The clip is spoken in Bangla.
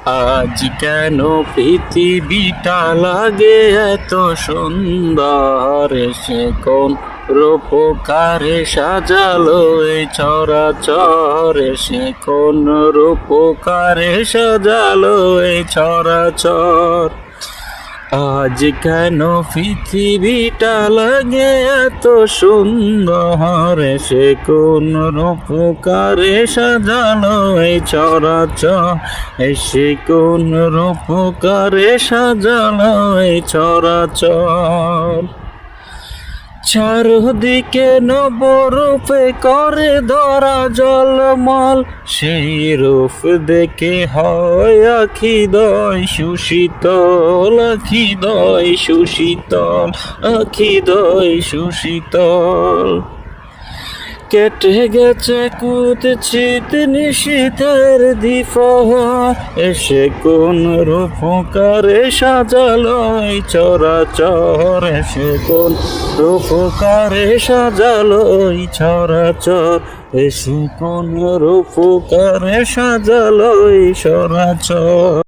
আজ কেন পৃথিবীটা লাগে এত সুন্দর, সে কোন রূপকারে সাজালো এই চরাচর, সে কোন রূপকারে সাজালো এই চরাচর। আজ কেন পৃথিবীটা লাগে এত সুন্দর, সে কোন রূপকারে সাজালো এই চরাচর, সে কোন রূপকারে সাজালো এই চরাচর। চারদিকে নবরূপে করে ধরা জলমল, সেই রূপ দেখে হয় আখিদয় সুশীতল, আখিদয় সুশীতল, আখিদয় সুশীতল। কেটে গেছে কুৎসিত নিশীথের দিপহার, এসে কোন রূপকারে সাজালো এই চরাচর, এসে কোন রূপকারে সাজালো এই চরাচর, এসে কোন রূপকারে সাজালো এই চরাচর।